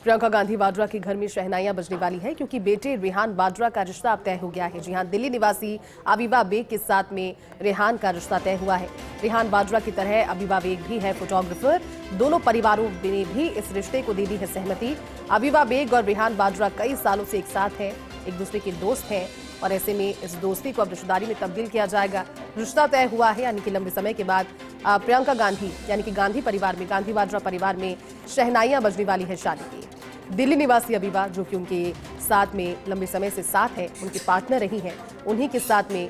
प्रियंका गांधी वाड्रा के घर में शहनाइयां बजने वाली है क्योंकि बेटे रेहान वाड्रा का रिश्ता अब तय हो गया है। जी हां, दिल्ली निवासी अबीबा बेग के साथ में रेहान का रिश्ता तय हुआ है। रेहान वाड्रा की तरह अबीबा बेग भी है फोटोग्राफर। दोनों परिवारों ने भी इस रिश्ते को दे दी है सहमति। अबीबा बेग और रेहान वाड्रा कई सालों से एक साथ हैं, एक दूसरे के दोस्त हैं और ऐसे में इस दोस्ती को अब रिश्तेदारी में तब्दील किया जाएगा। रिश्ता तय हुआ है, यानी कि लंबे समय के बाद प्रियंका गांधी यानी कि गांधी परिवार में, गांधी वाड्रा परिवार में शहनाइयां बजने वाली है शादी की। दिल्ली निवासी अबीबा, जो कि उनके साथ में लंबे समय से साथ है, उनकी पार्टनर रही हैं, उन्हीं के साथ में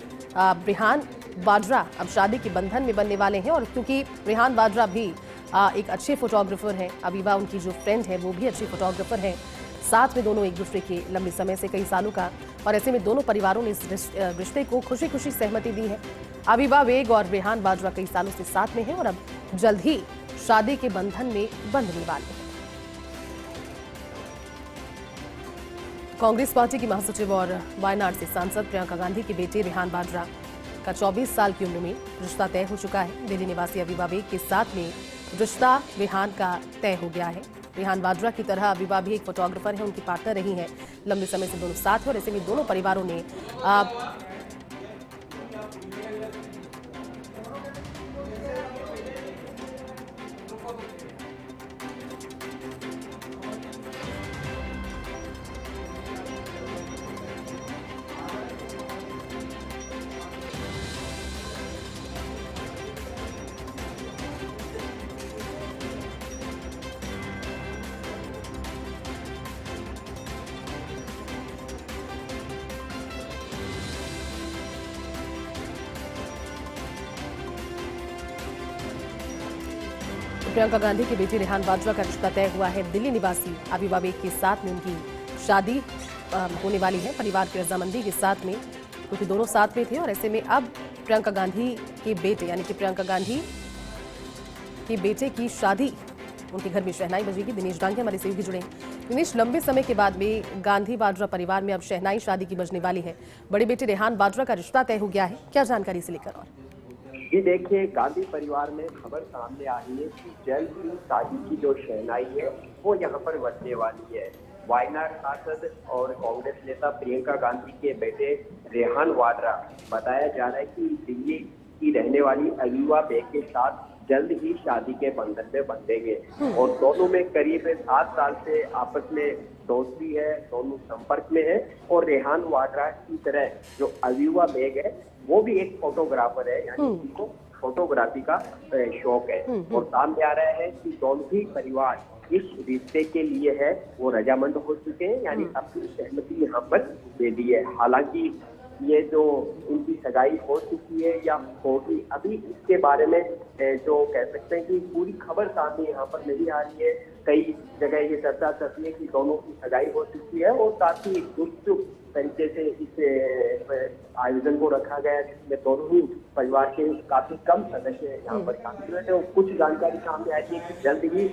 रेहान वाड्रा अब शादी के बंधन में बनने वाले हैं। और क्योंकि रेहान वाड्रा भी एक अच्छे फोटोग्राफर हैं, अबीबा उनकी जो फ्रेंड है वो भी अच्छी फोटोग्राफर है, साथ में दोनों एक दूसरे के लंबे समय से कई सालों का, और ऐसे में दोनों परिवारों ने इस रिश्ते को खुशी खुशी सहमति दी है। अबीबा बेग और रेहान वाड्रा कई सालों से साथ में हैं और अब जल्द ही शादी के बंधन में बंधने वाले हैं। कांग्रेस पार्टी की महासचिव और वायनाड से सांसद प्रियंका गांधी के बेटे रेहान वाड्रा का 24 साल की उम्र में रिश्ता तय हो चुका है। दिल्ली निवासी अबीबा बेग के साथ में रिश्ता रेहान का तय हो गया है। रेहान वाड्रा की तरह अबीबा भी एक फोटोग्राफर है, उनकी पार्टनर रही हैं, लंबे समय से दोनों साथ हैं और ऐसे में दोनों परिवारों ने प्रियंका गांधी के बेटे रेहान वाड्रा का रिश्ता तय हुआ है। दिल्ली निवासी अबीबा बेग के साथ में उनकी शादी होने वाली है, परिवार की रजामंदी के साथ में, क्योंकि दोनों साथ में थे। और ऐसे में अब प्रियंका गांधी के बेटे यानी कि प्रियंका गांधी के बेटे की शादी, उनके घर में शहनाई बजेगी। दिनेश डांगे हमारे सहयोगी जुड़े हैं। दिनेश, लंबे समय के बाद में गांधी वाड्रा परिवार में अब शहनाई शादी की बजने वाली है। बड़े बेटे रेहान वाड्रा का रिश्ता तय हो गया है, क्या जानकारी से लेकर? और जी देखिए, गांधी परिवार में खबर सामने आ रही है कि जल्द ही शादी की जो शहनाई है वो यहाँ पर बजने वाली है। वायनाड सांसद और कांग्रेस नेता प्रियंका गांधी के बेटे रेहान वाड्रा, बताया जा रहा है कि दिल्ली की रहने वाली अबीबा बेग के साथ जल्द ही शादी के बंधन में बंधेंगे और दोनों में करीब 7 साल से आपस में दोस्ती है, दोनों संपर्क में है। और रेहान वाड्रा की तरह जो अबीबा बेग है वो भी एक फोटोग्राफर है, यानी उनको फोटोग्राफी का शौक है। और सामने आ रहा है कि दोनों ही परिवार इस रिश्ते के लिए है वो रजामंद हो चुके हैं, यानी अपनी सहमति यहाँ पर दे दी है। हालांकि ये जो उनकी सगाई हो चुकी है या होगी, अभी इसके बारे में जो कह सकते हैं कि पूरी खबर सामने यहाँ पर नहीं आ रही है। कई जगह ये चर्चा चलती है कि दोनों की सगाई हो चुकी है और साथ ही गुपचुप तरीके से इस आयोजन को रखा गया है, जिसमें दोनों ही परिवार के काफी कम सदस्य यहाँ पर शामिल हुए थे। कुछ जानकारी सामने आई है कि जल्द ही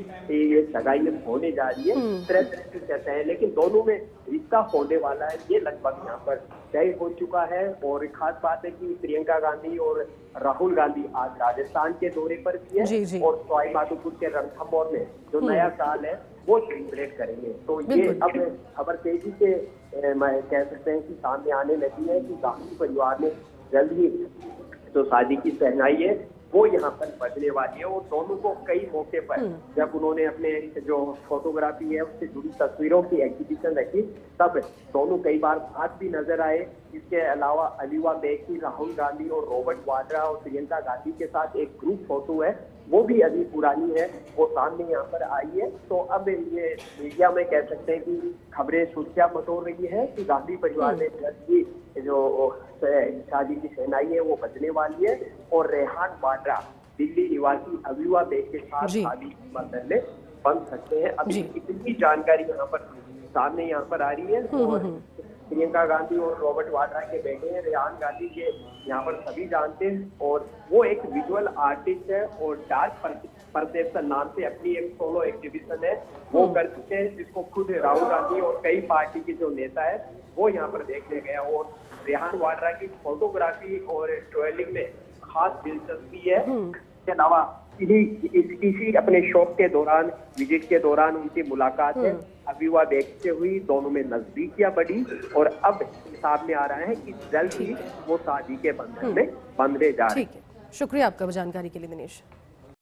ये सगाई होने जा रही है, तरह तरह की चर्चा है, लेकिन दोनों में रिश्ता होने वाला है ये लगभग यहाँ पर तय हो चुका है। और खास बात है कि प्रियंका गांधी और राहुल गांधी आज राजस्थान के दौरे पर भी है और सवाई माधोपुर के रणथंभौर में जो नया साल है वो सेलिब्रेट करेंगे। तो ये अब खबर तेजी से मैं कह सकते हैं कि सामने आने लगी है कि गांधी परिवार ने जल्द ही जो शादी की शहनाई है वो यहाँ पर बजने वाली है। और दोनों को कई मौके पर जब उन्होंने अपने जो फोटोग्राफी है उससे जुड़ी तस्वीरों की एग्जीबिशन रखी, तब दोनों कई बार साथ भी नजर आए। इसके अलावा अबीबा बेग की राहुल गांधी और रॉबर्ट वाड्रा और प्रियंका गांधी के साथ एक ग्रुप फोटो है, वो भी अभी पुरानी है, वो सामने यहाँ पर आई है। तो अब ये मीडिया में कह सकते हैं कि खबरें सुर्खियां बटोर रही है कि गांधी परिवार ने जल्द ही जो शादी की शहनाई है वो बजने वाली है और रेहान वाड्रा दिल्ली निवासी अबीबा बेग के साथ शादी के बंधन में बंध सकते हैं। अभी इतनी जानकारी यहाँ पर सामने यहाँ पर आ रही है। और प्रियंका गांधी और रॉबर्ट वाड्रा के बेटे हैं रेहान गांधी के, यहाँ पर सभी जानते हैं और वो एक विजुअल आर्टिस्ट है और डार्क परसेप्शन नाम से अपनी एक सोलो एग्जीबिशन है वो कर चुके हैं, जिसको खुद राहुल गांधी और कई पार्टी के जो नेता है वो यहाँ पर देखने गया। और रेहान वाड्रा की फोटोग्राफी और ट्रेवलिंग में खास दिलचस्पी है। इसके अलावा इसी अपने शॉप के दौरान, विजिट के दौरान उनकी मुलाकात है। अबीबा बेग से हुई, दोनों में नजदीकियां बढ़ी और अब सामने आ रहा है कि जल्द ही वो शादी के बंधन में बंधने जा रहे हैं। ठीक है, शुक्रिया आपका जानकारी के लिए दिनेश।